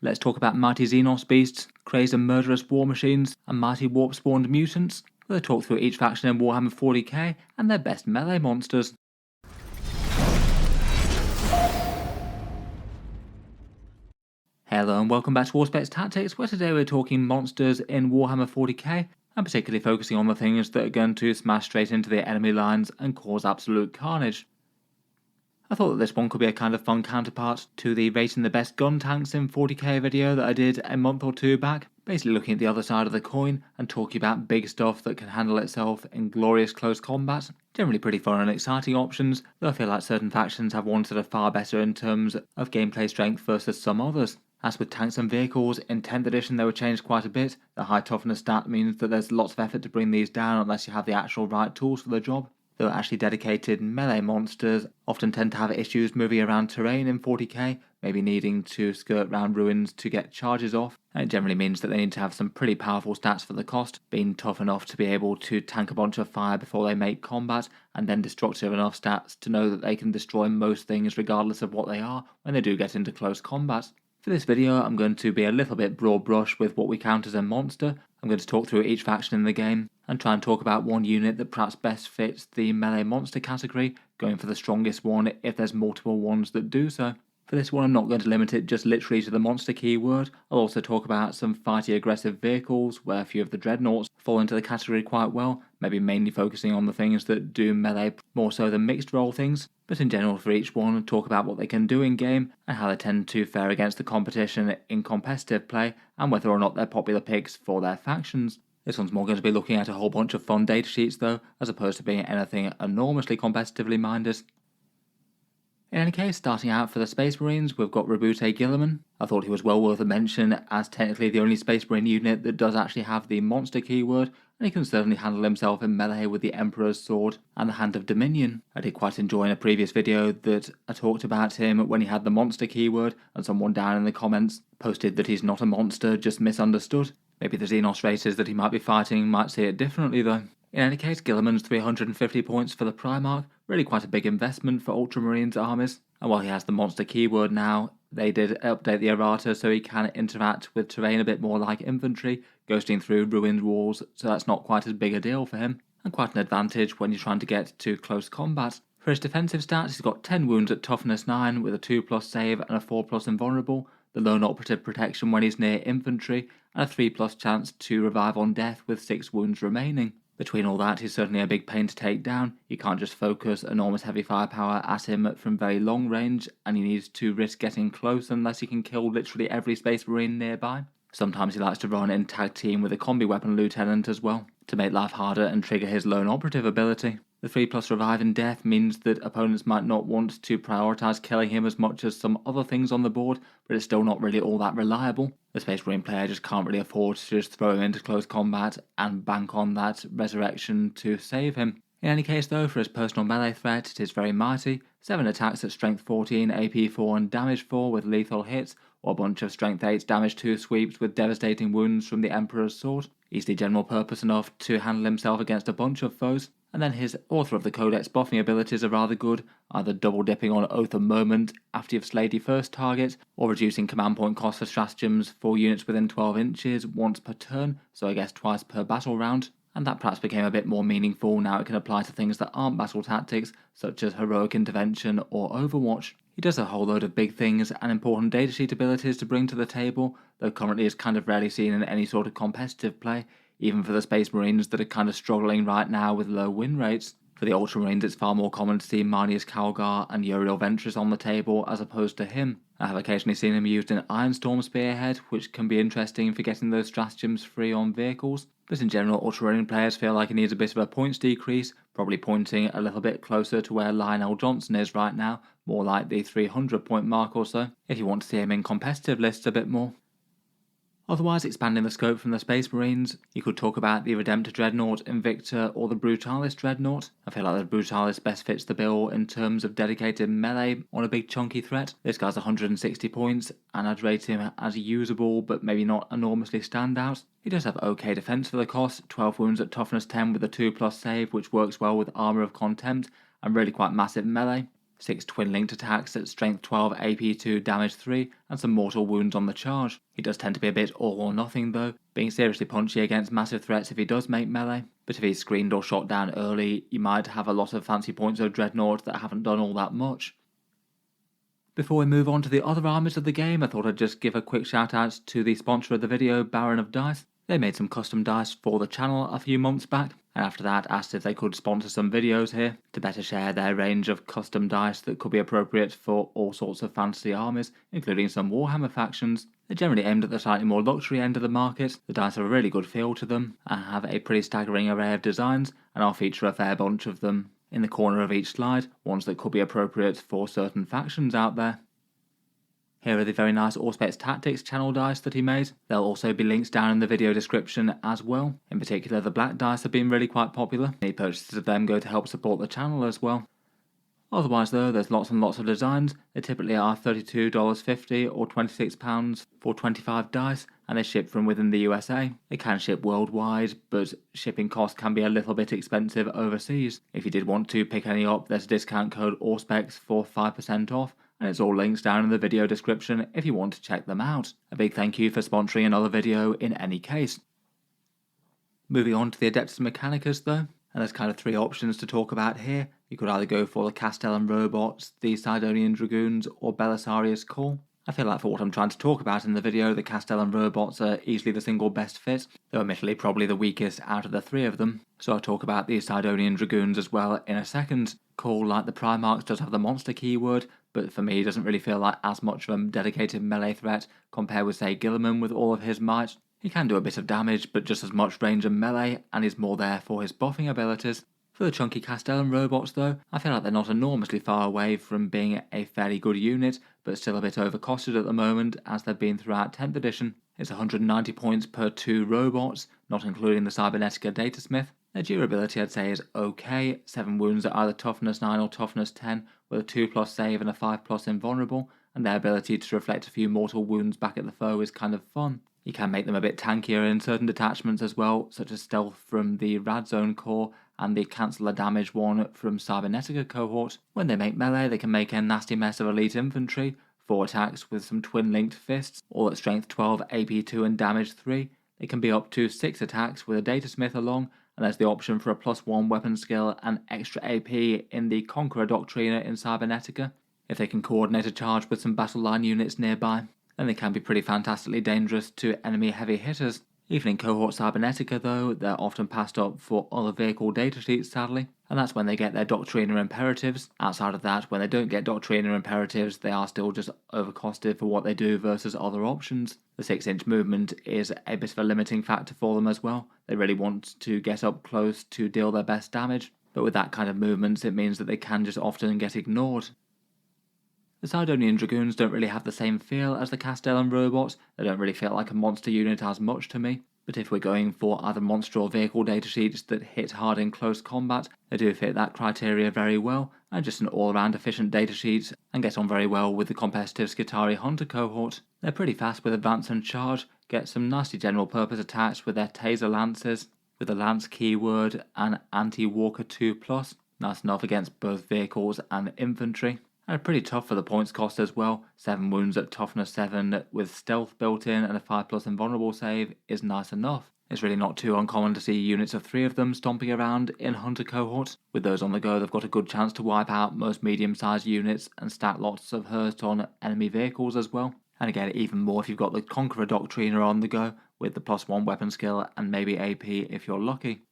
Let's talk about mighty xenos beasts, crazed and murderous war machines, and mighty warp-spawned mutants. We'll talk through each faction in Warhammer 40k and their best melee monsters. Hello and welcome back to Auspex Tactics, where today we're talking monsters in Warhammer 40k, and particularly focusing on the things that are going to smash straight into the enemy lines and cause absolute carnage. I thought that this one could be a kind of fun counterpart to the rating the best gun tanks in 40k video that I did a month or two back, basically looking at the other side of the coin and talking about big stuff that can handle itself in glorious close combat. Generally pretty fun and exciting options, though I feel like certain factions have ones that are far better in terms of gameplay strength versus some others. As with tanks and vehicles, in 10th edition they were changed quite a bit. The high toughness stat means that there's lots of effort to bring these down unless you have the actual right tools for the job. Though actually dedicated melee monsters often tend to have issues moving around terrain in 40k, maybe needing to skirt round ruins to get charges off, and it generally means that they need to have some pretty powerful stats for the cost, being tough enough to be able to tank a bunch of fire before they make combat, and then destructive enough stats to know that they can destroy most things regardless of what they are when they do get into close combat. For this video, I'm going to be a little bit broad brush with what we count as a monster. I'm going to talk through each faction in the game and try and talk about one unit that perhaps best fits the melee monster category, going for the strongest one if there's multiple ones that do so. For this one, I'm not going to limit it just literally to the monster keyword. I'll also talk about some fighty aggressive vehicles, where a few of the dreadnoughts fall into the category quite well, maybe mainly focusing on the things that do melee more so than mixed role things, but in general for each one, I'll talk about what they can do in game and how they tend to fare against the competition in competitive play, and whether or not they're popular picks for their factions. This one's more going to be looking at a whole bunch of fun datasheets though, as opposed to being anything enormously competitively minded. In any case, starting out for the Space Marines, we've got Rabute Guilliman. I thought he was well worth a mention, as technically the only Space Marine unit that does actually have the monster keyword, and he can certainly handle himself in melee with the Emperor's Sword and the Hand of Dominion. I did quite enjoy in a previous video that I talked about him when he had the monster keyword, and someone down in the comments posted that he's not a monster, just misunderstood. Maybe the Xenos races that he might be fighting might see it differently though. In any case, Guilliman's 350 points for the Primarch, really quite a big investment for Ultramarines armies, and while he has the monster keyword now, they did update the errata so he can interact with terrain a bit more like infantry, ghosting through ruined walls, so that's not quite as big a deal for him, and quite an advantage when you're trying to get to close combat. For his defensive stats, he's got 10 wounds at toughness 9 with a 2+ save and a 4+ invulnerable, the lone operative protection when he's near infantry, and a 3+ chance to revive on death with 6 wounds remaining. Between all that, he's certainly a big pain to take down. You can't just focus enormous heavy firepower at him from very long range, and he needs to risk getting close unless he can kill literally every Space Marine nearby. Sometimes he likes to run in tag team with a combi weapon lieutenant as well, to make life harder and trigger his lone operative ability. The 3+ revive in death means that opponents might not want to prioritise killing him as much as some other things on the board, but it's still not really all that reliable. The Space Marine player just can't really afford to just throw him into close combat and bank on that resurrection to save him. In any case though, for his personal melee threat, it is very mighty. 7 attacks at strength 14, AP 4 and damage 4 with lethal hits, or a bunch of strength 8 damage 2 sweeps with devastating wounds from the Emperor's Sword. Easily general purpose enough to handle himself against a bunch of foes. And then his Author of the Codex buffing abilities are rather good, either double dipping on Oath of Moment after you've slayed your first target, or reducing command point cost for stratagems for units within 12 inches once per turn, so I guess twice per battle round. And that perhaps became a bit more meaningful now it can apply to things that aren't battle tactics, such as Heroic Intervention or Overwatch. He does a whole load of big things and important datasheet abilities to bring to the table, though currently is kind of rarely seen in any sort of competitive play, even for the Space Marines that are kind of struggling right now with low win rates. For the Ultramarines, it's far more common to see Marnius Calgar and Uriel Ventress on the table as opposed to him. I have occasionally seen him used in Ironstorm Spearhead, which can be interesting for getting those stratagems free on vehicles, but in general, Ultramarine players feel like he needs a bit of a points decrease, probably pointing a little bit closer to where Lionel Johnson is right now, more like the 300 point mark or so, if you want to see him in competitive lists a bit more. Otherwise, expanding the scope from the Space Marines, you could talk about the Redemptor Dreadnought, Invictor, or the Brutalis Dreadnought. I feel like the Brutalis best fits the bill in terms of dedicated melee on a big chunky threat. This guy's 160 points, and I'd rate him as usable, but maybe not enormously standout. He does have okay defense for the cost, 12 wounds at toughness 10 with a 2+ save, which works well with Armor of Contempt, and really quite massive melee. 6 twin-linked attacks at strength 12, AP 2, damage 3, and some mortal wounds on the charge. He does tend to be a bit all or nothing though, being seriously punchy against massive threats if he does make melee, but if he's screened or shot down early, you might have a lot of fancy points of Dreadnought that haven't done all that much. Before we move on to the other armies of the game, I thought I'd just give a quick shout out to the sponsor of the video, Baron of Dice. They made some custom dice for the channel a few months back, and after that asked if they could sponsor some videos here to better share their range of custom dice that could be appropriate for all sorts of fantasy armies, including some Warhammer factions. They're generally aimed at the slightly more luxury end of the market. The dice have a really good feel to them, and have a pretty staggering array of designs, and I'll feature a fair bunch of them in the corner of each slide, ones that could be appropriate for certain factions out there. Here are the very nice Auspex Tactics channel dice that he made. There'll also be links down in the video description as well. In particular, the black dice have been really quite popular. Any purchases of them go to help support the channel as well. Otherwise though, there's lots and lots of designs. They typically are $32.50 or £26 for 25 dice, and they ship from within the USA. They can ship worldwide, but shipping costs can be a little bit expensive overseas. If you did want to pick any up, there's a discount code Auspex for 5% off, and it's all links down in the video description if you want to check them out. A big thank you for sponsoring another video in any case. Moving on to the Adeptus Mechanicus though, and there's kind of 3 options to talk about here. You could either go for the Castellan Robots, the Sidonian Dragoons, or Belisarius Call. I feel like for what I'm trying to talk about in the video, the Castellan Robots are easily the single best fit, though admittedly probably the weakest out of the 3 of them, so I'll talk about the Sidonian Dragoons as well in a second. Call, like the Primarchs, does have the monster keyword, but for me doesn't really feel like as much of a dedicated melee threat compared with say Guilliman with all of his might. He can do a bit of damage, but just as much range and melee, and is more there for his buffing abilities. For the chunky Castellan robots though, I feel like they're not enormously far away from being a fairly good unit, but still a bit overcosted at the moment as they've been throughout 10th edition. It's 190 points per 2 robots, not including the Cybernetica Datasmith. Their durability I'd say is okay, 7 wounds at either toughness 9 or toughness 10, with a 2+ save and a 5+ invulnerable, and their ability to reflect a few mortal wounds back at the foe is kind of fun. You can make them a bit tankier in certain detachments as well, such as Stealth from the Radzone Corps and the Canceller Damage one from Cybernetica cohort. When they make melee, they can make a nasty mess of elite infantry, 4 attacks with some twin-linked fists, all at strength 12, AP 2 and damage 3. They can be up to 6 attacks with a Datasmith along, and there's the option for a +1 weapon skill and extra AP in the Conqueror Doctrina in Cybernetica, if they can coordinate a charge with some battle line units nearby. Then they can be pretty fantastically dangerous to enemy heavy hitters. Even in Cohort Cybernetica though, they're often passed up for other vehicle datasheets sadly, and that's when they get their Doctrina Imperatives. Outside of that, when they don't get Doctrina Imperatives, they are still just overcosted for what they do versus other options. The 6-inch movement is a bit of a limiting factor for them as well. They really want to get up close to deal their best damage, but with that kind of movements it means that they can just often get ignored. The Sidonian Dragoons don't really have the same feel as the Castellan robots. They don't really feel like a monster unit as much to me, but if we're going for either monster or vehicle datasheets that hit hard in close combat, they do fit that criteria very well, and just an all-around efficient datasheet, and get on very well with the competitive Skitarii Hunter cohort. They're pretty fast with advance and charge, get some nasty general purpose attacks with their Taser Lances, with the Lance keyword and Anti-Walker 2+, nice enough against both vehicles and infantry. And pretty tough for the points cost as well. 7 wounds at toughness 7 with stealth built in and a 5+ invulnerable save is nice enough. It's really not too uncommon to see units of 3 of them stomping around in Hunter cohorts. With those on the go, they've got a good chance to wipe out most medium-sized units and stack lots of hurt on enemy vehicles as well. And again, even more if you've got the Conqueror Doctrina on the go, with the +1 weapon skill and maybe AP if you're lucky.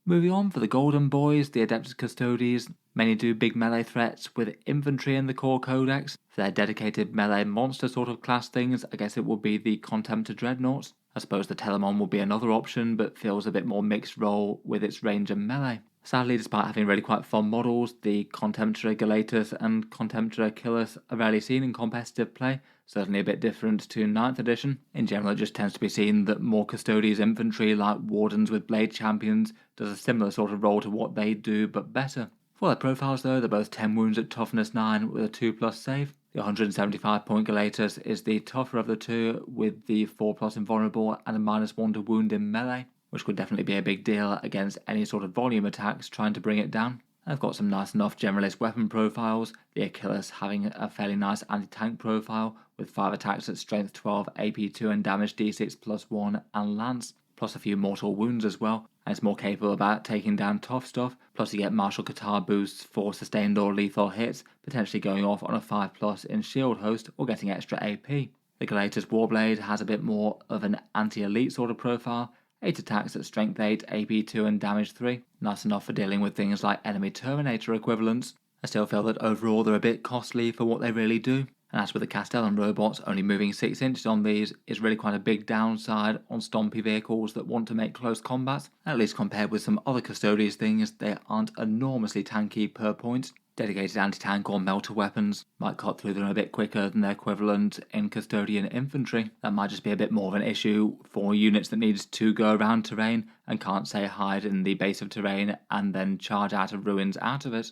Moving on, for the Golden Boys, the Adeptus Custodes mainly do big melee threats with infantry in the core codex. For their dedicated melee monster sort of class things, I guess it would be the Contemptor Dreadnoughts. I suppose the Telemon would be another option, but feels a bit more mixed role with its range and melee. Sadly, despite having really quite fun models, the Contemptor Galatus and Contemptor Achilles are rarely seen in competitive play, certainly a bit different to 9th edition. In general, it just tends to be seen that more Custodes infantry, like Wardens with Blade Champions, does a similar sort of role to what they do, but better. For their profiles though, they're both 10 wounds at toughness 9 with a 2+ save. The 175 point Galatus is the tougher of the two, with the 4+ invulnerable and a -1 to wound in melee, which could definitely be a big deal against any sort of volume attacks trying to bring it down. They've got some nice enough generalist weapon profiles, the Achilles having a fairly nice anti-tank profile with 5 attacks at strength 12, AP 2 and damage d6 plus 1 and lance, plus a few mortal wounds as well, and it's more capable about taking down tough stuff, plus you get martial guitar boosts for sustained or lethal hits, potentially going off on a 5+ in shield host or getting extra AP. The Gladiator's Warblade has a bit more of an anti-elite sort of profile, 8 attacks at strength 8, AP 2 and damage 3, nice enough for dealing with things like enemy Terminator equivalents. I still feel that overall they're a bit costly for what they really do, and as with the Castellan robots, only moving 6 inches on these is really quite a big downside on stompy vehicles that want to make close combat. At least compared with some other Custodes things, they aren't enormously tanky per point. Dedicated anti-tank or melter weapons might cut through them a bit quicker than their equivalent in Custodian infantry. That might just be a bit more of an issue for units that need to go around terrain and can't, say, hide in the base of terrain and then charge out of ruins out of it.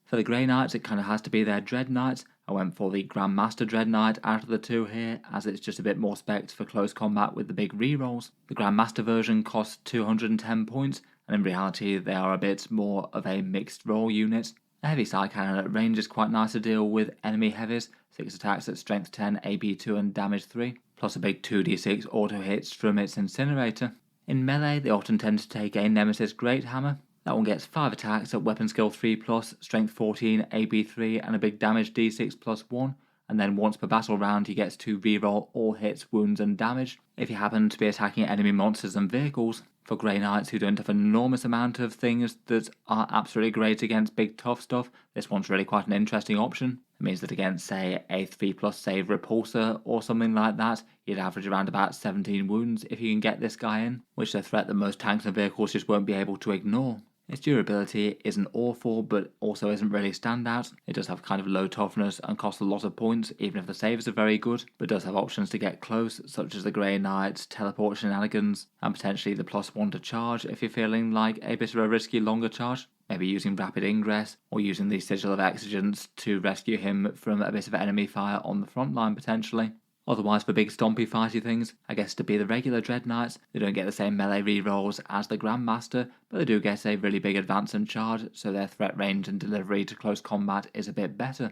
For the Grey Knights, it kind of has to be their Dread Knights. I went for the Grandmaster Dread Knight out of the two here, as it's just a bit more specced for close combat with the big rerolls. The Grandmaster version costs 210 points, and in reality they are a bit more of a mixed role unit. A heavy side cannon at range is quite nice to deal with enemy heavies, 6 attacks at strength 10, AP 2 and damage 3, plus a big 2d6 auto hits from its incinerator. In melee, they often tend to take a Nemesis Great Hammer. That one gets 5 attacks at weapon skill 3+, strength 14, AP 3 and a big damage d6 plus 1, and then once per battle round he gets to reroll all hits, wounds and damage if you happen to be attacking enemy monsters and vehicles. For Grey Knights who don't have an enormous amount of things that are absolutely great against big tough stuff, this one's really quite an interesting option. It means that against, say, a 3+ save repulsor or something like that, you'd average around about 17 wounds if you can get this guy in, which is a threat that most tanks and vehicles just won't be able to ignore. Its durability isn't awful, but also isn't really standout. It does have kind of low toughness and costs a lot of points, even if the saves are very good, but does have options to get close, such as the Grey Knight's teleport shenanigans, and potentially the +1 to charge if you're feeling like a bit of a risky longer charge. Maybe using rapid ingress, or using the Sigil of Exigence to rescue him from a bit of enemy fire on the front line potentially. Otherwise, for big stompy fighty things, I guess to be the regular Dread Knights, they don't get the same melee rerolls as the Grandmaster, but they do get a really big advance and charge, so their threat range and delivery to close combat is a bit better.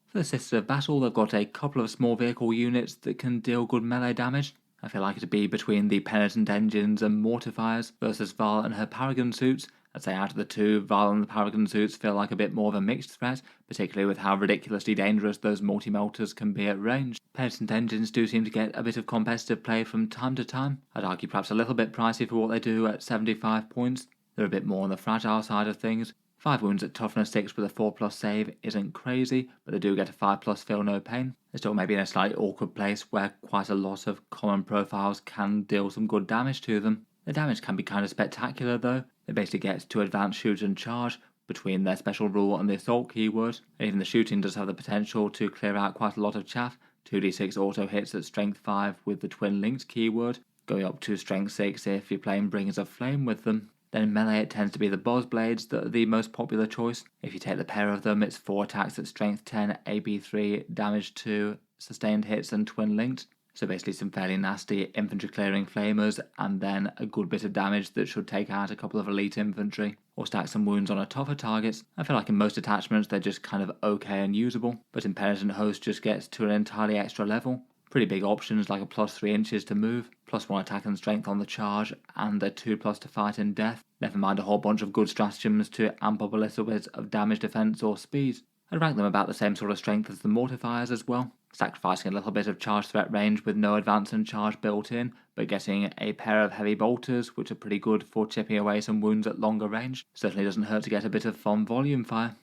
For the Sisters of Battle, they've got a couple of small vehicle units that can deal good melee damage. I feel like it'd be between the Penitent Engines and Mortifiers versus Val and her Paragon suits. I'd say out of the two, Val and the Paragon suits feel like a bit more of a mixed threat, particularly with how ridiculously dangerous those multi-melters can be at range. Penitent Engines do seem to get a bit of competitive play from time to time. I'd argue perhaps a little bit pricey for what they do at 75 points. They're a bit more on the fragile side of things. 5 wounds at toughness 6 with a 4+ save isn't crazy, but they do get a 5+ feel no pain. They're still maybe in a slightly awkward place where quite a lot of common profiles can deal some good damage to them. The damage can be kind of spectacular though. They basically get to advance, shoot and charge between their special rule and the assault keyword. Even the shooting does have the potential to clear out quite a lot of chaff. 2d6 auto hits at strength 5 with the twin linked keyword, going up to strength 6 if you're playing Bringers of Flame with them. Then in melee it tends to be the Boss Blades that are the most popular choice. If you take the pair of them, it's 4 attacks at strength 10, AP 3, damage 2, sustained hits and twin linked. So basically some fairly nasty infantry clearing flamers and then a good bit of damage that should take out a couple of elite infantry or stack some wounds on a tougher targets. I feel like in most attachments they're just kind of okay and usable, but in Penitent Host just gets to an entirely extra level. Pretty big options like a +3 inches to move, +1 attack and strength on the charge, and a 2+ to fight in death. Never mind a whole bunch of good stratagems to amp up a little bit of damage, defense or speed. I'd rank them about the same sort of strength as the Mortifiers as well, sacrificing a little bit of charge threat range with no advance and charge built in, but getting a pair of heavy bolters which are pretty good for chipping away some wounds at longer range. Certainly doesn't hurt to get a bit of fun volume fire.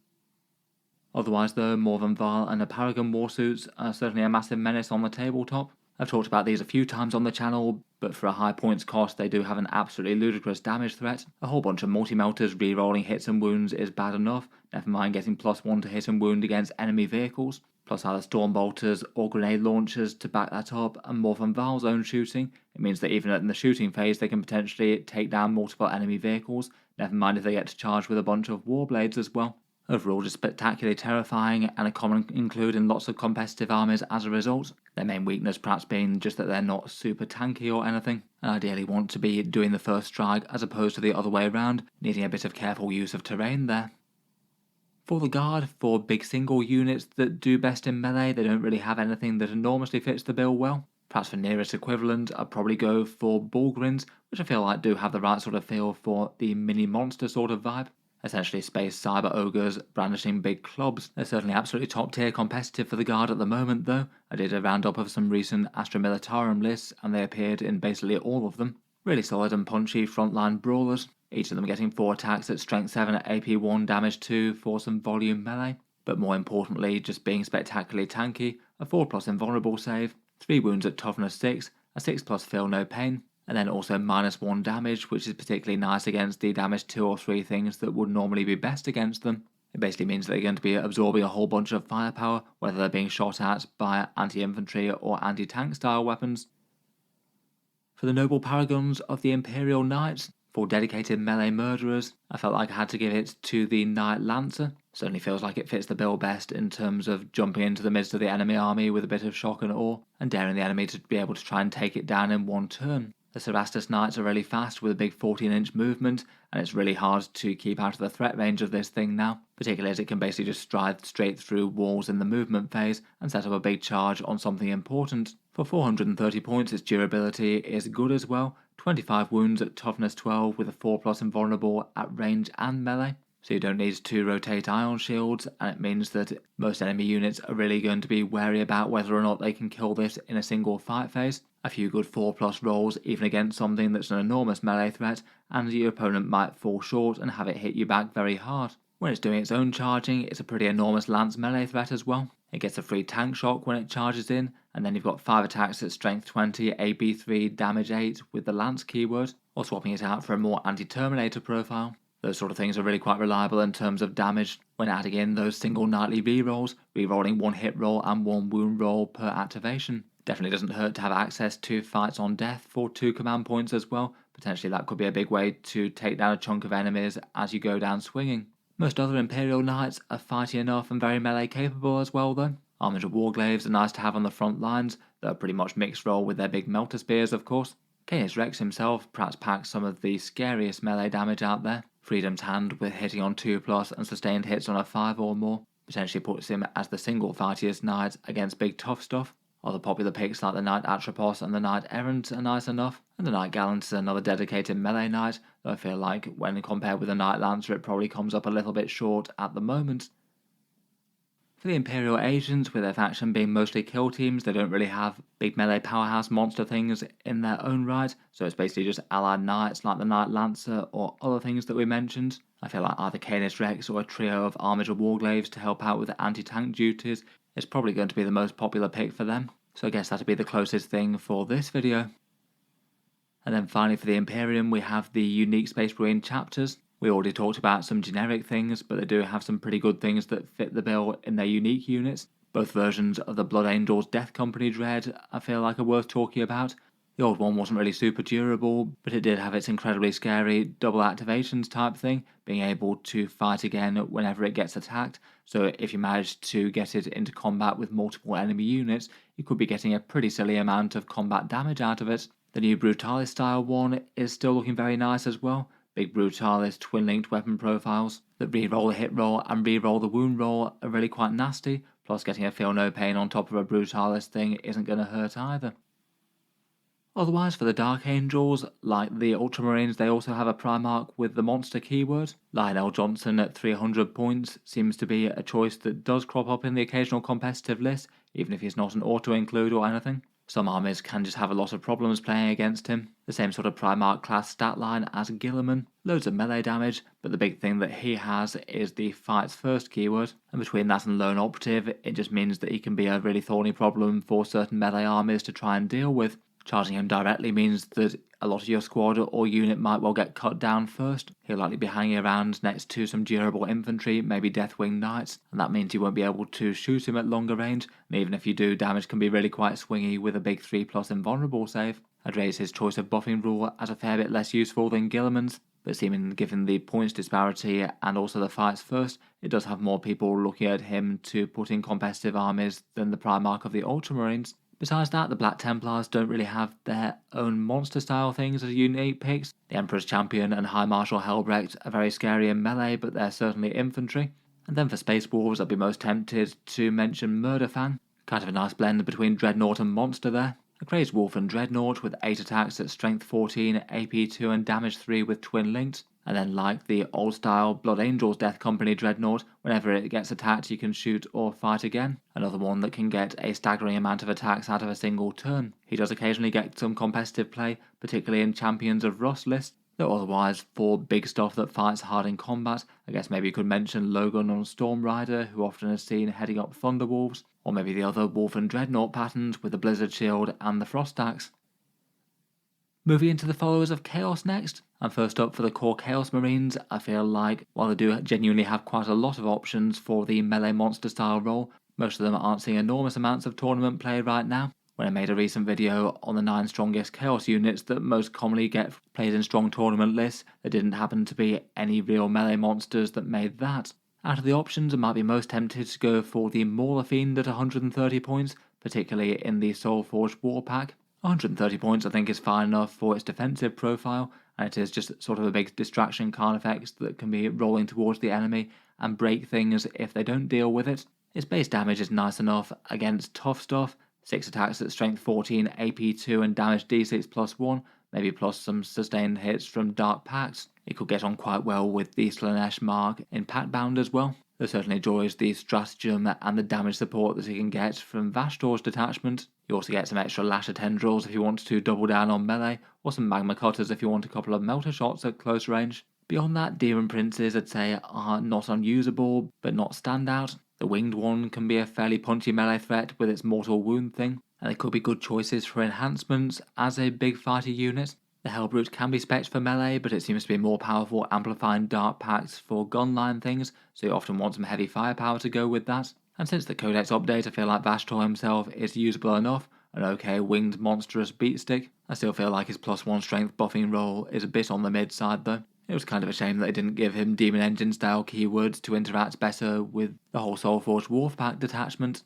Otherwise though, Morven Val and the Paragon warsuits are certainly a massive menace on the tabletop. I've talked about these a few times on the channel, but for a high points cost they do have an absolutely ludicrous damage threat. A whole bunch of multi-melters re-rolling hits and wounds is bad enough, never mind getting +1 to hit and wound against enemy vehicles, plus either storm bolters or grenade launchers to back that up, and Morven Val's own shooting. It means that even in the shooting phase they can potentially take down multiple enemy vehicles, never mind if they get to charge with a bunch of Warblades as well. Overall just spectacularly terrifying and a common include in lots of competitive armies as a result. Their main weakness perhaps being just that they're not super tanky or anything, and ideally want to be doing the first strike as opposed to the other way around, needing a bit of careful use of terrain there. For the guard, for big single units that do best in melee, they don't really have anything that enormously fits the bill well. Perhaps for nearest equivalent, I'd probably go for Bullgrins, which I feel like do have the right sort of feel for the mini monster sort of vibe. Essentially space cyber ogres brandishing big clubs. They're certainly absolutely top tier competitive for the guard at the moment though. I did a roundup of some recent Astra Militarum lists and they appeared in basically all of them. Really solid and punchy frontline brawlers, each of them getting 4 attacks at strength 7 at AP 1 damage 2 for some volume melee, but more importantly just being spectacularly tanky, a 4+ invulnerable save, 3 wounds at toughness 6, a 6+ feel no pain, and then also -1 damage, which is particularly nice against the damage 2 or 3 things that would normally be best against them. It basically means that they're going to be absorbing a whole bunch of firepower, whether they're being shot at by anti-infantry or anti-tank style weapons. For the noble paragons of the Imperial Knights, for dedicated melee murderers, I felt like I had to give it to the Knight Lancer. Certainly feels like it fits the bill best in terms of jumping into the midst of the enemy army with a bit of shock and awe, and daring the enemy to be able to try and take it down in one turn. The Adeptus Knights are really fast with a big 14-inch movement, and it's really hard to keep out of the threat range of this thing now, particularly as it can basically just stride straight through walls in the movement phase and set up a big charge on something important. For 430 points, its durability is good as well, 25 wounds at toughness 12 with a 4+ invulnerable at range and melee. So you don't need to rotate ion shields, and it means that most enemy units are really going to be wary about whether or not they can kill this in a single fight phase. A few good 4+ rolls even against something that's an enormous melee threat, and your opponent might fall short and have it hit you back very hard. When it's doing its own charging, it's a pretty enormous lance melee threat as well. It gets a free tank shock when it charges in, and then you've got 5 attacks at strength 20, AP 3, damage 8 with the lance keyword, or swapping it out for a more anti-terminator profile. Those sort of things are really quite reliable in terms of damage when adding in those single nightly rerolls, rerolling 1 hit roll and 1 wound roll per activation. Definitely doesn't hurt to have access to fights on death for 2 command points as well. Potentially that could be a big way to take down a chunk of enemies as you go down swinging. Most other Imperial Knights are fighty enough and very melee capable as well though. Armored Warglaives are nice to have on the front lines, they're pretty much mixed role with their big melter spears of course. Canis Rex himself perhaps packs some of the scariest melee damage out there. Freedom's Hand with hitting on 2+ and sustained hits on a 5 or more potentially puts him as the single fightiest knight against big tough stuff. Other popular picks like the Knight Atropos and the Knight Errant are nice enough, and the Knight Gallant is another dedicated melee knight, though I feel like when compared with the Knight Lancer it probably comes up a little bit short at the moment. For the Imperial Agents, with their faction being mostly kill teams, they don't really have big melee powerhouse monster things in their own right, so it's basically just allied knights like the Knight Lancer or other things that we mentioned. I feel like either Canis Rex or a trio of armored warglaives to help out with anti-tank duties is probably going to be the most popular pick for them, so I guess that'll be the closest thing for this video. And then finally for the Imperium we have the unique Space Marine chapters. We already talked about some generic things, but they do have some pretty good things that fit the bill in their unique units. Both versions of the Blood Angels Death Company Dread I feel like are worth talking about. The old one wasn't really super durable, but it did have its incredibly scary double activations type thing, being able to fight again whenever it gets attacked, so if you manage to get it into combat with multiple enemy units, you could be getting a pretty silly amount of combat damage out of it. The new Brutalis style one is still looking very nice as well. Big Brutalis twin-linked weapon profiles that re-roll the hit roll and re-roll the wound roll are really quite nasty, plus getting a feel no pain on top of a Brutalis thing isn't going to hurt either. Otherwise for the Dark Angels, like the Ultramarines, they also have a Primarch with the monster keyword. Lionel Johnson at 300 points seems to be a choice that does crop up in the occasional competitive list, even if he's not an auto-include or anything. Some armies can just have a lot of problems playing against him. The same sort of Primarch class stat line as Guilliman. Loads of melee damage, but the big thing that he has is the fights first keyword. And between that and Lone Operative, it just means that he can be a really thorny problem for certain melee armies to try and deal with. Charging him directly means that a lot of your squad or unit might well get cut down first. He'll likely be hanging around next to some durable infantry, maybe Deathwing Knights, and that means you won't be able to shoot him at longer range, and even if you do, damage can be really quite swingy with a big 3+ invulnerable save. I'd raise his choice of buffing rule as a fair bit less useful than Guilliman's. but seemingly given the points disparity and also the fights first, it does have more people looking at him to put in competitive armies than the Primarch of the Ultramarines. Besides that, the Black Templars don't really have their own monster-style things as unique picks. The Emperor's Champion and High Marshal Helbrecht are very scary in melee, but they're certainly infantry. And then for Space Wolves, I'd be most tempted to mention Murderfang. Kind of a nice blend between Dreadnought and Monster there. A crazed Wolf and Dreadnought with 8 attacks at Strength 14, AP 2 and Damage 3 with Twin Linked. And then like the old style Blood Angels Death Company Dreadnought, whenever it gets attacked you can shoot or fight again. Another one that can get a staggering amount of attacks out of a single turn. He does occasionally get some competitive play, particularly in Champions of Rust lists, though otherwise for big stuff that fights hard in combat, I guess maybe you could mention Logan on Storm Rider, who often is seen heading up Thunderwolves, or maybe the other Wolf and Dreadnought patterns with the Blizzard Shield and the Frost Axe. Moving into the followers of Chaos next, and first up for the core Chaos Marines, I feel like while they do genuinely have quite a lot of options for the melee monster style role, most of them aren't seeing enormous amounts of tournament play right now. When I made a recent video on the 9 strongest Chaos units that most commonly get played in strong tournament lists, there didn't happen to be any real melee monsters that made that. Out of the options, I might be most tempted to go for the Mauler Fiend at 130 points, particularly in the Soulforged War Pack. 130 points I think is fine enough for its defensive profile, and it is just sort of a big distraction card effects that can be rolling towards the enemy and break things if they don't deal with it. Its base damage is nice enough against tough stuff, 6 attacks at Strength 14, AP 2 and damage d6 plus 1, maybe plus some sustained hits from Dark Pacts. It could get on quite well with the Slanesh Mark in Pact-Bound as well. There certainly enjoys the stratagem and the damage support that he can get from Vashtor's detachment. You also get some extra Lasher Tendrils if you want to double down on melee, or some Magma Cutters if you want a couple of Melter Shots at close range. Beyond that, Demon Princes I'd say are not unusable, but not standout. The Winged one can be a fairly punchy melee threat with its Mortal Wound thing, and they could be good choices for enhancements as a big fighter unit. The Hellbrute can be spec'd for melee, but it seems to be more powerful amplifying Dark Pacts for gunline things, so you often want some heavy firepower to go with that. And since the Codex update, I feel like Vashtor himself is usable enough, an okay winged monstrous beatstick. I still feel like his +1 strength buffing role is a bit on the mid side though. It was kind of a shame that they didn't give him Demon Engine style keywords to interact better with the whole Soulforged Wolfpack detachment.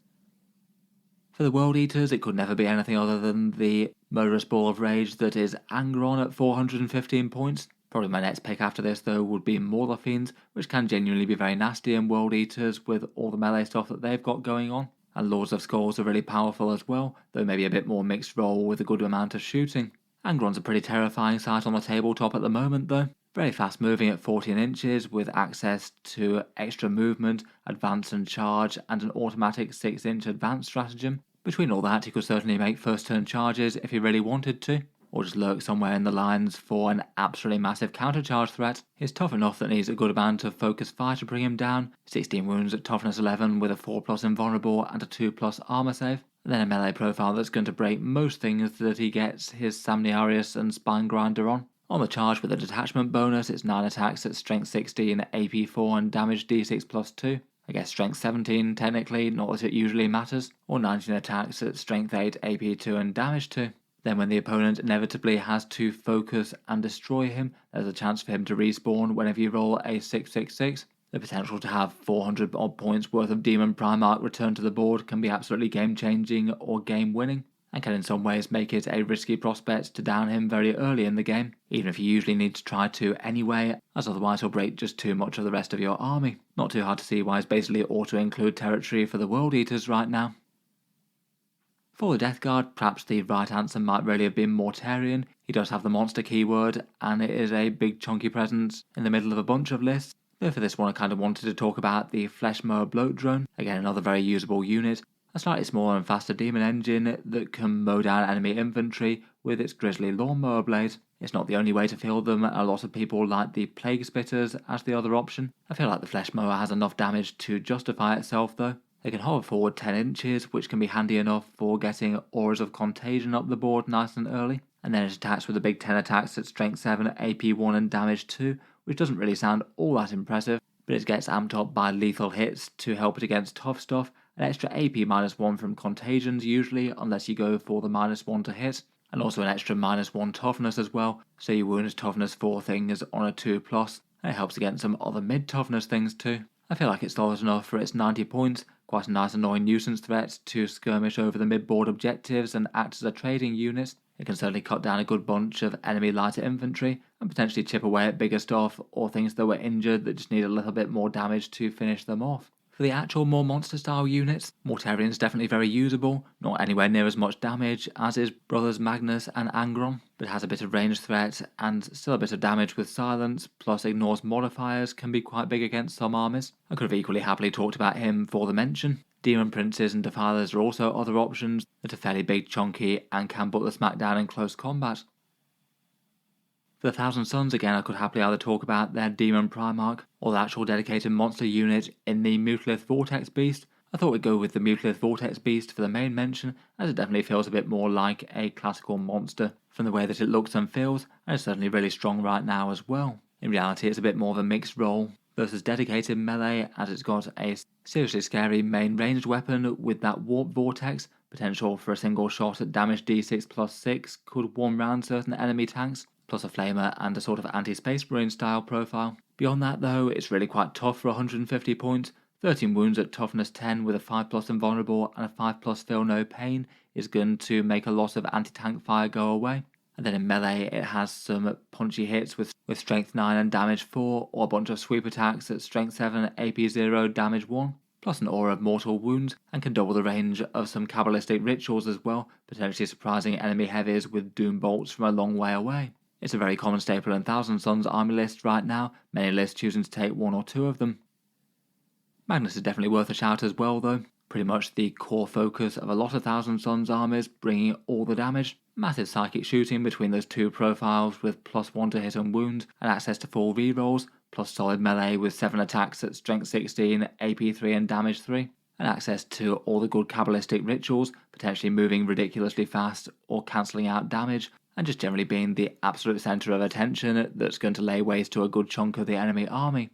For the World Eaters, it could never be anything other than the murderous ball of rage that is Angron at 415 points. Probably my next pick after this though would be Mauler Fiends, which can genuinely be very nasty in World Eaters with all the melee stuff that they've got going on. And Lords of Skulls are really powerful as well, though maybe a bit more mixed role with a good amount of shooting. Angron's a pretty terrifying sight on the tabletop at the moment though. Very fast moving at 14 inches with access to extra movement, advance and charge, and an automatic 6-inch advance stratagem. Between all that, he could certainly make first turn charges if he really wanted to, or just lurk somewhere in the lines for an absolutely massive countercharge threat. He's tough enough that needs a good amount of focus fire to bring him down, 16 wounds at toughness 11 with a 4+ invulnerable and a 2+ armor save, and then a melee profile that's going to break most things that he gets his Samniarius and Spine Grinder on. On the charge with a detachment bonus, it's 9 attacks at strength 16, AP 4 and damage d6 plus 2. I guess strength 17 technically, not that it usually matters, or 19 attacks at strength 8, AP 2 and damage 2. Then when the opponent inevitably has to focus and destroy him, there's a chance for him to respawn whenever you roll a 666. The potential to have 400 odd points worth of Demon Primarch returned to the board can be absolutely game changing or game winning, and can in some ways make it a risky prospect to down him very early in the game, even if you usually need to try to anyway, as otherwise he'll break just too much of the rest of your army. Not too hard to see why it's basically auto-include territory for the World Eaters right now. For the Death Guard, perhaps the right answer might really have been Mortarion. He does have the monster keyword, and it is a big chunky presence in the middle of a bunch of lists. Though for this one I kind of wanted to talk about the Fleshmower Bloat Drone, again another very usable unit. A slightly smaller and faster demon engine that can mow down enemy infantry with its grisly lawnmower blade. It's not the only way to field them, a lot of people like the Plague Spitters as the other option. I feel like the Fleshmower has enough damage to justify itself though. They can hover forward 10 inches, which can be handy enough for getting Auras of Contagion up the board nice and early, and then it attacks with a big 10 attacks at strength 7, AP 1 and damage 2, which doesn't really sound all that impressive, but it gets amped up by lethal hits to help it against tough stuff, an extra AP -1 from Contagions usually, unless you go for the -1 to hit, and also an extra -1 toughness as well, so your wounds toughness 4 things on a 2+, and it helps against some other mid toughness things too. I feel like it's solid enough for its 90 points, quite a nice annoying nuisance threat to skirmish over the mid-board objectives and act as a trading unit. It can certainly cut down a good bunch of enemy lighter infantry and potentially chip away at bigger stuff or things that were injured that just need a little bit more damage to finish them off. For the actual more monster style units, Mortarian's definitely very usable, not anywhere near as much damage as is Brothers Magnus and Angron, but has a bit of range threat and still a bit of damage with silence, plus ignores modifiers, can be quite big against some armies. I could have equally happily talked about him for the mention. Demon Princes and Defilers are also other options that are fairly big, chunky, and can put the smack down in close combat. For the Thousand Suns, again, I could happily either talk about their Demon Primarch or the actual dedicated monster unit in the Mutalith Vortex Beast. I thought we'd go with the Mutalith Vortex Beast for the main mention, as it definitely feels a bit more like a classical monster from the way that it looks and feels, and it's certainly really strong right now as well. In reality, it's a bit more of a mixed role versus dedicated melee, as it's got a seriously scary main ranged weapon with that Warp Vortex, potential for a single shot at damage d6 plus 6 could warm round certain enemy tanks, plus a flamer and a sort of anti-Space Marine style profile. Beyond that though, it's really quite tough for 150 points. 13 wounds at toughness 10 with a 5+ invulnerable and a 5+ feel no pain is going to make a lot of anti-tank fire go away. And then in melee it has some punchy hits with strength 9 and damage 4, or a bunch of sweep attacks at strength 7, AP 0, damage 1, plus an aura of mortal wounds, and can double the range of some Kabbalistic rituals as well, potentially surprising enemy heavies with doom bolts from a long way away. It's a very common staple in Thousand Suns army lists right now, many lists choosing to take 1 or 2 of them. Magnus is definitely worth a shout as well though, pretty much the core focus of a lot of Thousand Suns armies, bringing all the damage. Massive psychic shooting between those 2 profiles with +1 to hit and wound, and access to 4 rerolls, plus solid melee with 7 attacks at strength 16, AP 3 and damage 3, and access to all the good Kabbalistic rituals, potentially moving ridiculously fast or cancelling out damage, and just generally being the absolute centre of attention that's going to lay waste to a good chunk of the enemy army.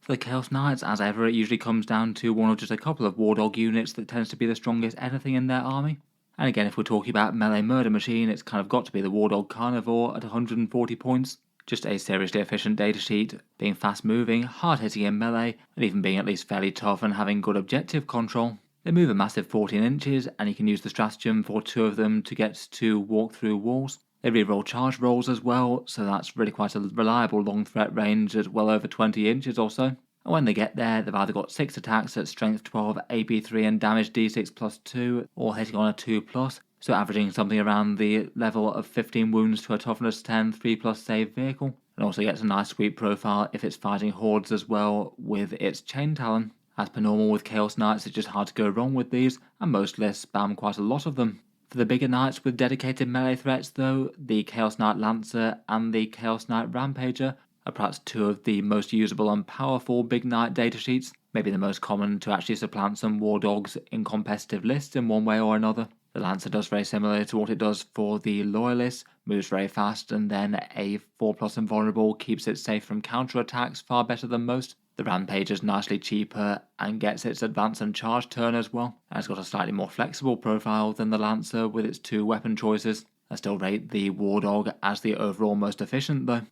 For the Chaos Knights, as ever, it usually comes down to one or just a couple of War Dog units that tends to be the strongest anything in their army. And again, if we're talking about melee murder machine, it's kind of got to be the War Dog Carnivore at 140 points. Just a seriously efficient datasheet, being fast moving, hard hitting in melee, and even being at least fairly tough and having good objective control. They move a massive 14 inches, and you can use the stratagem for 2 of them to get to walk through walls. They reroll charge rolls as well, so that's really quite a reliable long threat range at well over 20 inches or so. And when they get there, they've either got 6 attacks at strength 12, AP 3 and damage d6 plus 2, or hitting on a 2+, so averaging something around the level of 15 wounds to a toughness 10, 3+ save vehicle. And also gets a nice sweep profile if it's fighting hordes as well with its chain talon. As per normal with Chaos Knights, it's just hard to go wrong with these, and most lists spam quite a lot of them. For the bigger knights with dedicated melee threats though, the Chaos Knight Lancer and the Chaos Knight Rampager are perhaps 2 of the most usable and powerful big knight datasheets, maybe the most common to actually supplant some War Dogs in competitive lists in one way or another. The Lancer does very similar to what it does for the Loyalists, moves very fast, and then a 4+ invulnerable keeps it safe from counter attacks far better than most. The Rampage is nicely cheaper and gets its advance and charge turn as well, and it's got a slightly more flexible profile than the Lancer with its 2 weapon choices. I still rate the War Dog as the overall most efficient though.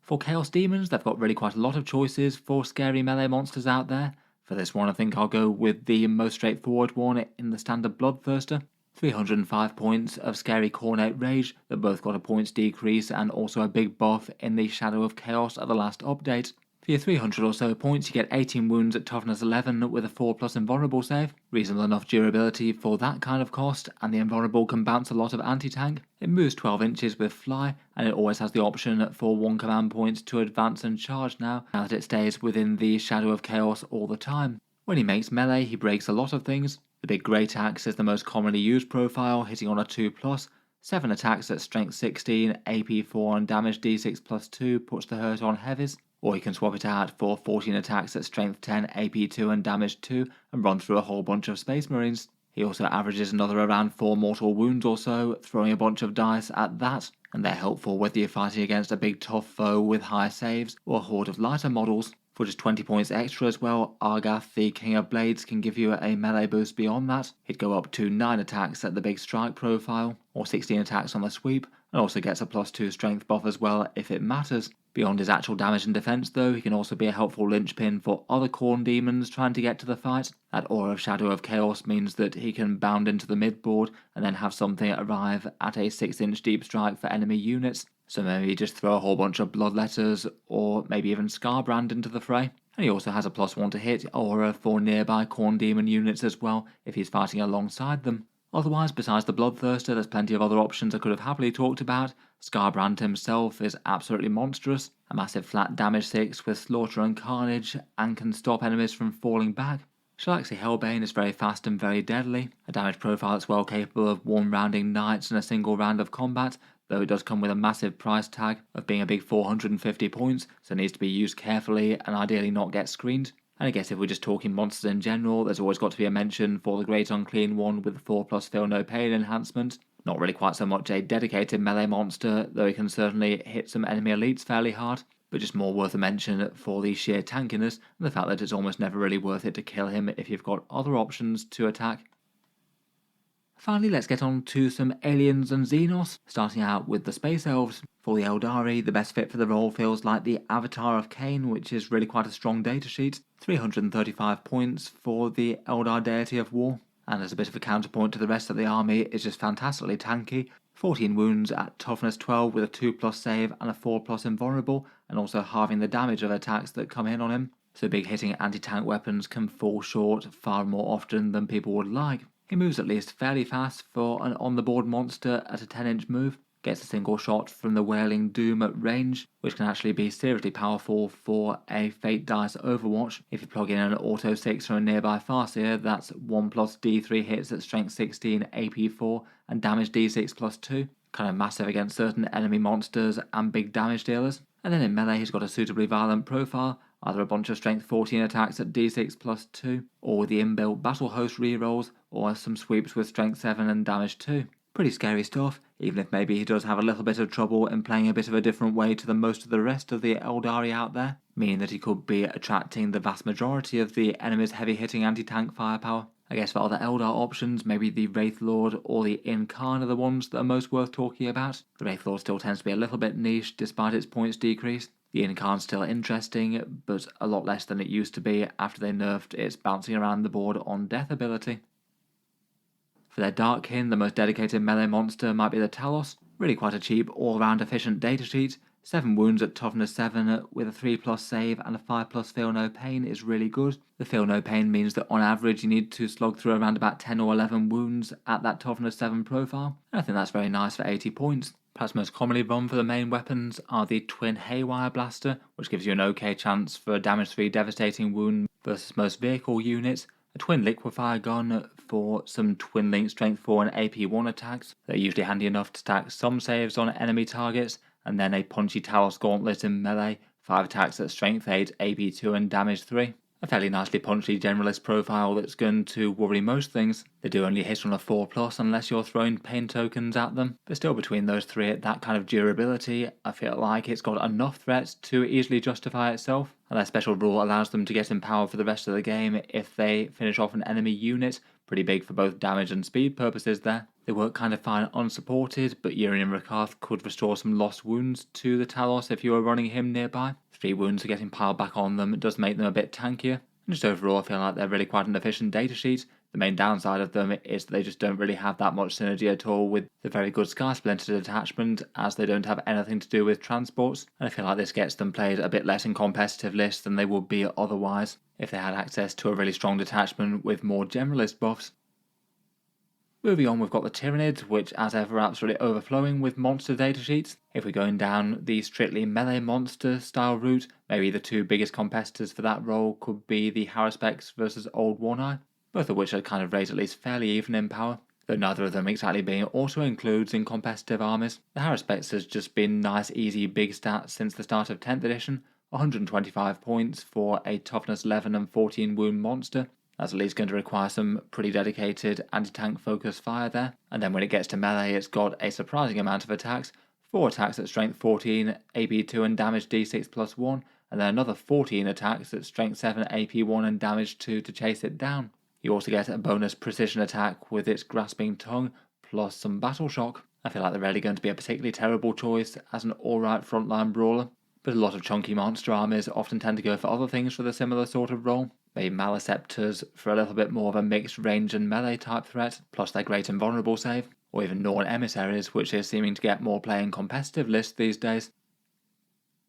For Chaos Demons, they've got really quite a lot of choices for scary melee monsters out there. For this one, I think I'll go with the most straightforward one in the standard Bloodthirster. 305 points of Scary Cornate Rage that both got a points decrease and also a big buff in the Shadow of Chaos at the last update. For your 300 or so points, you get 18 wounds at toughness 11 with a 4+ invulnerable save. Reasonable enough durability for that kind of cost, and the invulnerable can bounce a lot of anti-tank. It moves 12 inches with fly, and it always has the option for 1 command point to advance and charge now that it stays within the Shadow of Chaos all the time. When he makes melee, he breaks a lot of things. The big Great Axe is the most commonly used profile, hitting on a 2+. 7 attacks at strength 16, AP 4 and damage d6 plus 2 puts the hurt on heavies. Or you can swap it out for 14 attacks at strength 10, AP 2 and damage 2 and run through a whole bunch of Space Marines. He also averages another around 4 mortal wounds or so, throwing a bunch of dice at that, and they're helpful whether you're fighting against a big tough foe with high saves or a horde of lighter models. For just 20 points extra as well, Argath, the King of Blades, can give you a melee boost beyond that. He'd go up to 9 attacks at the big strike profile, or 16 attacks on the sweep, and also gets a +2 strength buff as well if it matters. Beyond his actual damage and defense though, he can also be a helpful linchpin for other Khorne demons trying to get to the fight. That Aura of Shadow of Chaos means that he can bound into the midboard and then have something arrive at a 6-inch deep strike for enemy units. So maybe just throw a whole bunch of Bloodletters or maybe even Scarbrand into the fray. And he also has a +1 to hit aura for nearby Khorne demon units as well if he's fighting alongside them. Otherwise, besides the Bloodthirster, there's plenty of other options I could have happily talked about. Scarbrand himself is absolutely monstrous. A massive flat damage 6 with Slaughter and Carnage and can stop enemies from falling back. Shalaxi Hellbane is very fast and very deadly. A damage profile that's well capable of one-rounding knights in a single round of combat, though it does come with a massive price tag of being a big 450 points, so it needs to be used carefully and ideally not get screened. And I guess if we're just talking monsters in general, there's always got to be a mention for the Great Unclean One with the 4+ Feel No Pain enhancement. Not really quite so much a dedicated melee monster, though he can certainly hit some enemy elites fairly hard, but just more worth a mention for the sheer tankiness and the fact that it's almost never really worth it to kill him if you've got other options to attack. Finally, let's get on to some aliens and xenos, starting out with the Space Elves. For the Aeldari, the best fit for the role feels like the Avatar of Cain, which is really quite a strong datasheet. 335 points for the Eldar Deity of War, and as a bit of a counterpoint to the rest of the army, it's just fantastically tanky. 14 wounds at toughness 12 with a 2+ save and a 4+ invulnerable, and also halving the damage of attacks that come in on him. So big hitting anti-tank weapons can fall short far more often than people would like. He moves at least fairly fast for an on-the-board monster at a 10-inch move, gets a single shot from the Wailing Doom at range, which can actually be seriously powerful for a Fate Dice Overwatch. If you plug in an Auto 6 from a nearby Farseer, that's 1+ D3 hits at Strength 16, AP 4, and Damage D6 +2. Kind of massive against certain enemy monsters and big damage dealers. And then in melee he's got a suitably violent profile, either a bunch of Strength 14 attacks at D6 +2, or with the inbuilt Battle Host rerolls, or some sweeps with Strength 7 and Damage 2. Pretty scary stuff, even if maybe he does have a little bit of trouble in playing a bit of a different way to the most of the rest of the Aeldari out there, meaning that he could be attracting the vast majority of the enemy's heavy-hitting anti-tank firepower. I guess for other Eldar options, maybe the Wraithlord or the Incarn are the ones that are most worth talking about. The Wraithlord still tends to be a little bit niche despite its points decrease. The Incarn's still interesting, but a lot less than it used to be after they nerfed its bouncing around the board on death ability. For their Darkkin, the most dedicated melee monster might be the Talos. Really quite a cheap, all-round efficient datasheet. 7 wounds at toughness 7 with a 3+ save and a 5+ Feel No Pain is really good. The Feel No Pain means that on average you need to slog through around about 10 or 11 wounds at that toughness 7 profile, and I think that's very nice for 80 points. Perhaps most commonly run for the main weapons are the Twin Haywire Blaster, which gives you an okay chance for a damage 3 devastating wound versus most vehicle units, a Twin Liquefier Gun for some Twin Link Strength 4 and AP 1 attacks. They're usually handy enough to stack some saves on enemy targets, and then a punchy Talos Gauntlet in melee, 5 attacks at Strength 8, AP 2 and Damage 3. A fairly nicely punchy generalist profile that's going to worry most things. They do only hit on a 4+ unless you're throwing pain tokens at them, but still between those three at that kind of durability, I feel like it's got enough threats to easily justify itself, and their special rule allows them to get empowered for the rest of the game if they finish off an enemy unit. Pretty big for both damage and speed purposes there. They work kind of fine unsupported, but Urian Rakath could restore some lost wounds to the Talos if you were running him nearby. 3 wounds are getting piled back on them, it does make them a bit tankier. And just overall I feel like they're really quite an efficient datasheet. The main downside of them is that they just don't really have that much synergy at all with the very good Sky Splinter detachment, as they don't have anything to do with transports, and I feel like this gets them played a bit less in competitive lists than they would be otherwise if they had access to a really strong detachment with more generalist buffs. Moving on, we've got the Tyranids, which as ever are absolutely overflowing with monster datasheets. If we're going down the strictly melee monster style route, maybe the 2 biggest competitors for that role could be the Auspex versus Old One Eye, both of which are kind of rated at least fairly even in power, though neither of them exactly being auto-includes in competitive armies. The Auspex has just been nice, easy, big stats since the start of 10th edition, 125 points for a toughness 11 and 14 wound monster. That's at least going to require some pretty dedicated anti-tank focus fire there. And then when it gets to melee, it's got a surprising amount of attacks. 4 attacks at strength 14, AP 2 and damage D6 +1, and then another 14 attacks at strength 7, AP 1 and damage 2 to chase it down. You also get a bonus precision attack with its grasping tongue, plus some battle shock. I feel like they're really going to be a particularly terrible choice as an alright frontline brawler, but a lot of chunky monster armies often tend to go for other things for the similar sort of role. Maybe Maleceptors for a little bit more of a mixed range and melee type threat, plus their great invulnerable save, or even Norn Emissaries, which is seeming to get more play in competitive lists these days.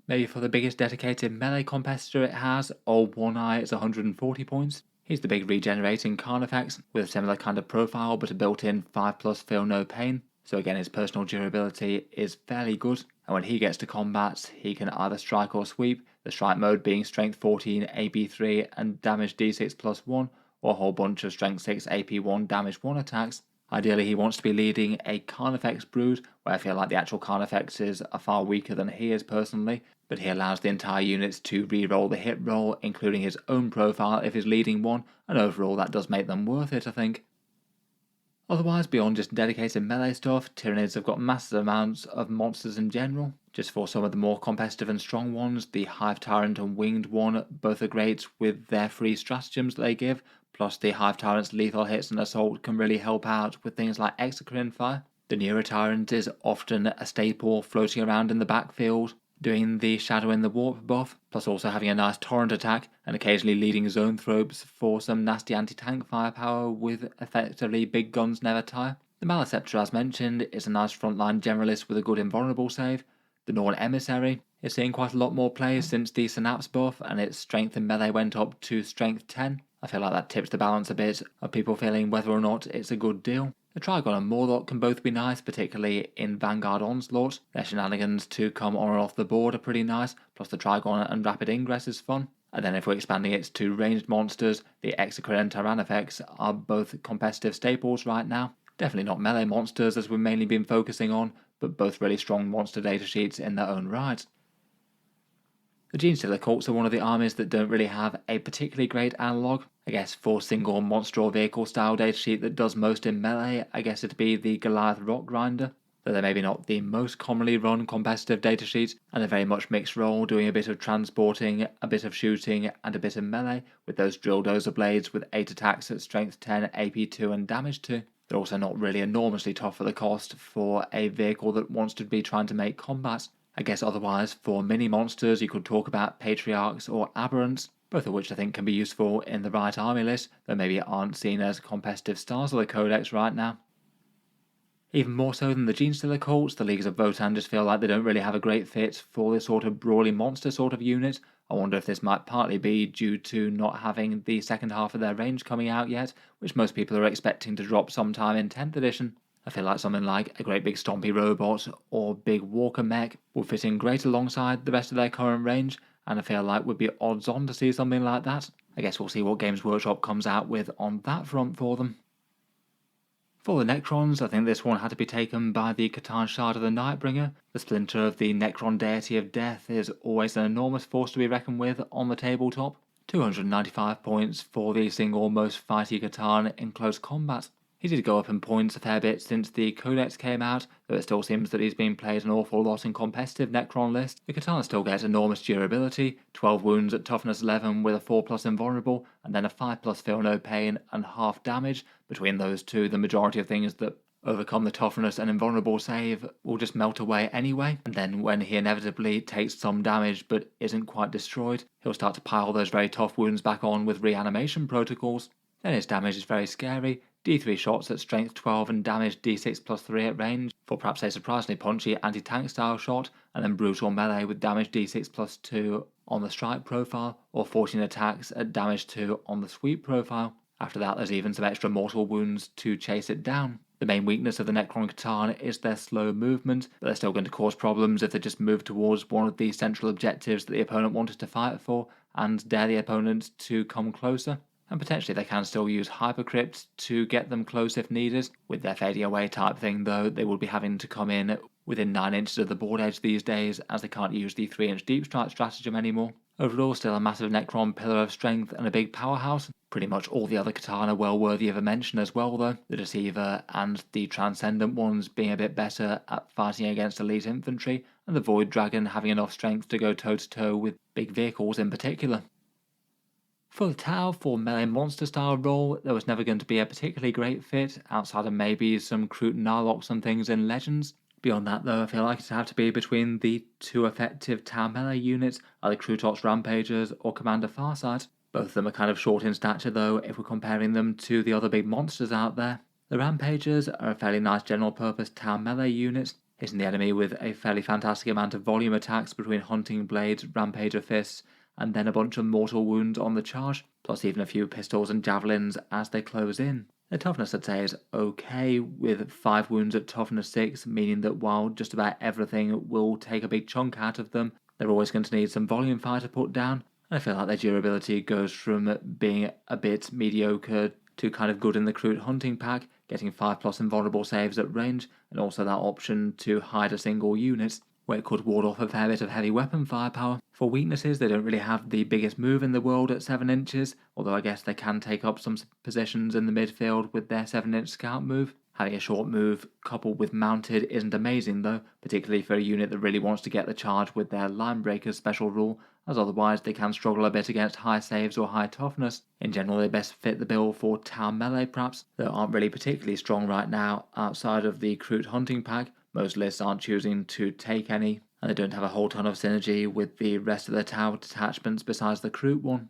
Maybe for the biggest dedicated melee competitor it has, Old One Eye is 140 points. He's the big regenerating Carnifex, with a similar kind of profile but a built-in 5+ feel no pain, so again his personal durability is fairly good, and when he gets to combat he can either strike or sweep, the strike mode being strength 14, AP 3 and damage d6 plus 1, or a whole bunch of strength 6, AP 1, damage 1 attacks. Ideally he wants to be leading a Carnifex brood, where I feel like the actual Carnifexes are far weaker than he is personally, but he allows the entire units to re-roll the hit roll, including his own profile if he's leading one, and overall that does make them worth it, I think. Otherwise, beyond just dedicated melee stuff, Tyranids have got massive amounts of monsters in general. Just for some of the more competitive and strong ones, the Hive Tyrant and Winged one both are great with their free stratagems that they give, plus the Hive Tyrant's lethal hits and assault can really help out with things like Exocrine Fire. The Neurotyrant is often a staple floating around in the backfield, doing the Shadow in the Warp buff, plus also having a nice torrent attack and occasionally leading Zoanthropes for some nasty anti-tank firepower with effectively big guns never tire. The Maleceptor, as mentioned, is a nice frontline generalist with a good invulnerable save. The Norn Emissary is seeing quite a lot more play since the Synapse buff and its strength in melee went up to strength 10. I feel like that tips the balance a bit of people feeling whether or not it's a good deal. The Trigon and Morlock can both be nice, particularly in Vanguard Onslaught. Their shenanigans to come on or off the board are pretty nice, plus the Trigon and Rapid Ingress is fun. And then if we're expanding it to ranged monsters, the Exocrine and Tyrannifex are both competitive staples right now. Definitely not melee monsters as we've mainly been focusing on, but both really strong monster datasheets in their own right. The Genestealer Cults are one of the armies that don't really have a particularly great analogue. I guess for single monster or vehicle style datasheet that does most in melee, I guess it'd be the Goliath Rock Grinder, though they're maybe not the most commonly run competitive datasheets, and they're very much mixed role, doing a bit of transporting, a bit of shooting, and a bit of melee, with those Drill Dozer blades with 8 attacks at strength 10, AP 2 and damage 2. They're also not really enormously tough for the cost for a vehicle that wants to be trying to make combat. I guess otherwise, for mini-monsters, you could talk about Patriarchs or Aberrants, both of which I think can be useful in the right army list, though maybe aren't seen as competitive stars of the Codex right now. Even more so than the Genestealer Cults, the Leagues of Votann just feel like they don't really have a great fit for this sort of brawly monster sort of unit. I wonder if this might partly be due to not having the second half of their range coming out yet, which most people are expecting to drop sometime in 10th edition. I feel like something like a great big stompy robot or big walker mech will fit in great alongside the rest of their current range, and I feel like would be odds on to see something like that. I guess we'll see what Games Workshop comes out with on that front for them. For the Necrons, I think this one had to be taken by the Catan Shard of the Nightbringer. The splinter of the Necron deity of death is always an enormous force to be reckoned with on the tabletop. 295 points for the single most fighty Catan in close combat. He did go up in points a fair bit since the Codex came out, though it still seems that he's been played an awful lot in competitive Necron lists. The Katana still gets enormous durability, 12 wounds at toughness 11 with a 4+ invulnerable, and then a 5+ feel no pain and half damage. Between those two, the majority of things that overcome the toughness and invulnerable save will just melt away anyway, and then when he inevitably takes some damage but isn't quite destroyed, he'll start to pile those very tough wounds back on with reanimation protocols. Then his damage is very scary. D3 shots at strength 12 and damage D6 plus 3 at range for perhaps a surprisingly punchy anti-tank style shot, and then brutal melee with damage D6 plus 2 on the strike profile, or 14 attacks at damage 2 on the sweep profile. After that there's even some extra mortal wounds to chase it down. The main weakness of the Necron Catan is their slow movement, but they're still going to cause problems if they just move towards one of the central objectives that the opponent wanted to fight for, and dare the opponent to come closer. And potentially they can still use Hypercrypt to get them close if needed. With their fading away type thing though, they will be having to come in within 9 inches of the board edge these days, as they can't use the 3-inch deep strike stratagem anymore. Overall, still a massive Necron pillar of strength and a big powerhouse. Pretty much all the other Katana well worthy of a mention as well though, the Deceiver and the Transcendent ones being a bit better at fighting against elite infantry, and the Void Dragon having enough strength to go toe-to-toe with big vehicles in particular. For the Tau, for melee monster style role, there was never going to be a particularly great fit, outside of maybe some Kroot Narloks and things in Legends. Beyond that though, I feel like it'd have to be between the two effective Tau melee units, either Krootos Rampagers or Commander Farsight. Both of them are kind of short in stature though, if we're comparing them to the other big monsters out there. The Rampagers are a fairly nice general purpose Tau melee unit, hitting the enemy with a fairly fantastic amount of volume attacks between Hunting Blades, Rampager Fists, and then a bunch of mortal wounds on the charge, plus even a few pistols and javelins as they close in. Their toughness, I'd say, is okay, with 5 wounds at toughness 6, meaning that while just about everything will take a big chunk out of them, they're always going to need some volume fire to put down, and I feel like their durability goes from being a bit mediocre to kind of good in the Kroot hunting pack, getting 5+ invulnerable saves at range, and also that option to hide a single unit, where it could ward off a fair bit of heavy weapon firepower. For weaknesses, they don't really have the biggest move in the world at 7 inches, although I guess they can take up some positions in the midfield with their 7-inch scout move. Having a short move coupled with mounted isn't amazing though, particularly for a unit that really wants to get the charge with their line breakers special rule, as otherwise they can struggle a bit against high saves or high toughness. In general, they best fit the bill for Tau melee perhaps, that aren't really particularly strong right now outside of the Kroot hunting pack. Most lists aren't choosing to take any, and they don't have a whole ton of synergy with the rest of the Tau detachments besides the Kroot one.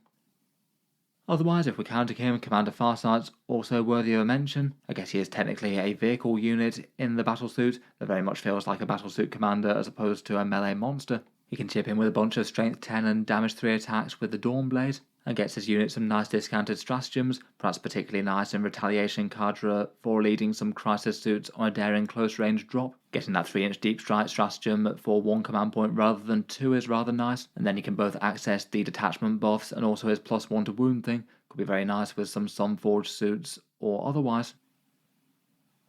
Otherwise, if we're counting him, Commander Farsight's also worthy of a mention. I guess he is technically a vehicle unit in the battlesuit that very much feels like a battlesuit commander as opposed to a melee monster. He can chip in with a bunch of strength 10 and damage 3 attacks with the Dawnblade, and gets his unit some nice discounted stratagems, perhaps particularly nice in Retaliation Cadre for leading some crisis suits on a daring close range drop. Getting that 3-inch deep strike stratagem for 1 command point rather than 2 is rather nice, and then you can both access the detachment buffs and also his +1 to wound thing. Could be very nice with some Sunforged suits or otherwise.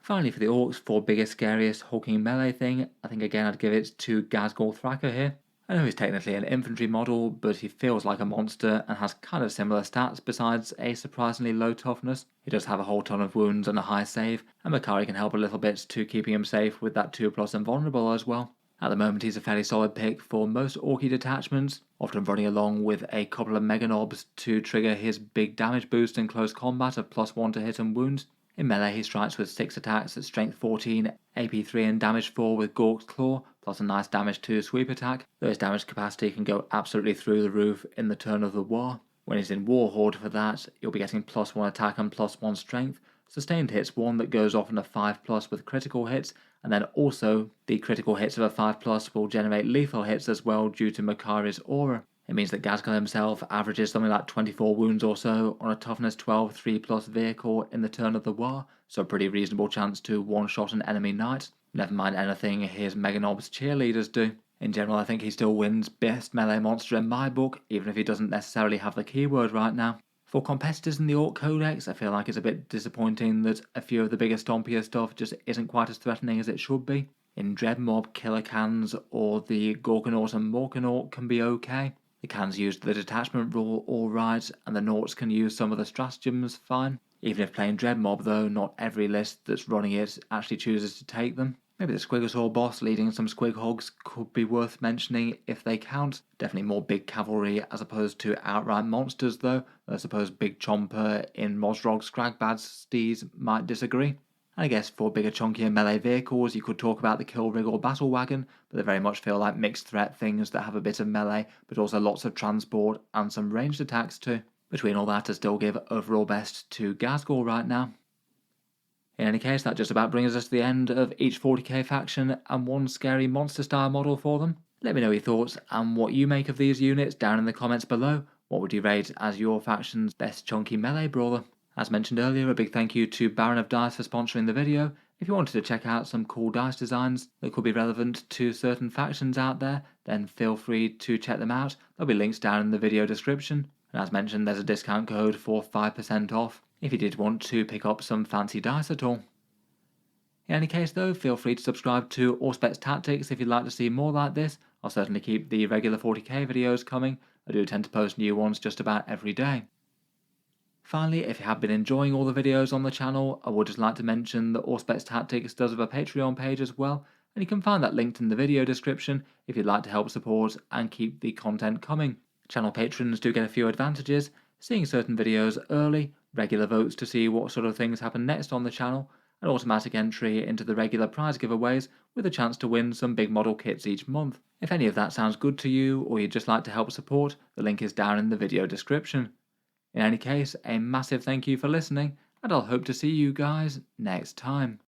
Finally, for the Orks, for biggest, scariest, hulking melee thing, I think again I'd give it to Ghazghkull Thraka here. I know he's technically an infantry model, but he feels like a monster and has kind of similar stats besides a surprisingly low toughness. He does have a whole ton of wounds and a high save, and Drukhari can help a little bit to keeping him safe with that 2+ invulnerable as well. At the moment he's a fairly solid pick for most Orky detachments, often running along with a couple of Mega Knobs to trigger his big damage boost in close combat of +1 to hit and wounds. In melee he strikes with 6 attacks at strength 14, AP 3 and damage 4 with Gork's Claw, plus a nice damage 2 sweep attack, though his damage capacity can go absolutely through the roof in the turn of the war. When he's in Warhorde for that, you'll be getting +1 attack and +1 strength, sustained hits 1 that goes off in a 5+ with critical hits, and then also the critical hits of a 5+ will generate lethal hits as well due to Makari's aura. It means that Ghazghkull himself averages something like 24 wounds or so on a toughness 12 3+ vehicle in the turn of the war, so a pretty reasonable chance to one-shot an enemy knight. Never mind anything his Mega Knobs cheerleaders do. In general, I think he still wins best melee monster in my book, even if he doesn't necessarily have the keyword right now. For competitors in the Ork Codex, I feel like it's a bit disappointing that a few of the bigger stompier stuff just isn't quite as threatening as it should be. In Dreadmob, Killer Cans or the Gorkanaut and Morkanaut can be okay. The Cans use the detachment rule alright, and the Nauts can use some of the stratagems fine. Even if playing Dreadmob though, not every list that's running it actually chooses to take them. Maybe the Squigosaur boss leading some Squighogs could be worth mentioning if they count. Definitely more big cavalry as opposed to outright monsters though. I suppose Big Chomper in Mosrog Scragbad's steeds might disagree. I guess for bigger chunkier melee vehicles you could talk about the Killrig or Battle Wagon, but they very much feel like mixed threat things that have a bit of melee but also lots of transport and some ranged attacks too. Between all that I still give overall best to Ghazghkull right now. In any case, that just about brings us to the end of each 40k faction and one scary monster style model for them. Let me know your thoughts and what you make of these units down in the comments below. What would you rate as your faction's best chunky melee brawler? As mentioned earlier, a big thank you to Baron of Dice for sponsoring the video. If you wanted to check out some cool dice designs that could be relevant to certain factions out there, then feel free to check them out. There'll be links down in the video description. And as mentioned, there's a discount code for 5% off if you did want to pick up some fancy dice at all. In any case though, feel free to subscribe to Auspex Tactics if you'd like to see more like this. I'll certainly keep the regular 40k videos coming. I do tend to post new ones just about every day. Finally, if you have been enjoying all the videos on the channel, I would just like to mention that Auspex Tactics does have a Patreon page as well, and you can find that linked in the video description if you'd like to help support and keep the content coming. Channel patrons do get a few advantages, seeing certain videos early, regular votes to see what sort of things happen next on the channel, and automatic entry into the regular prize giveaways with a chance to win some big model kits each month. If any of that sounds good to you, or you'd just like to help support, the link is down in the video description. In any case, a massive thank you for listening, and I'll hope to see you guys next time.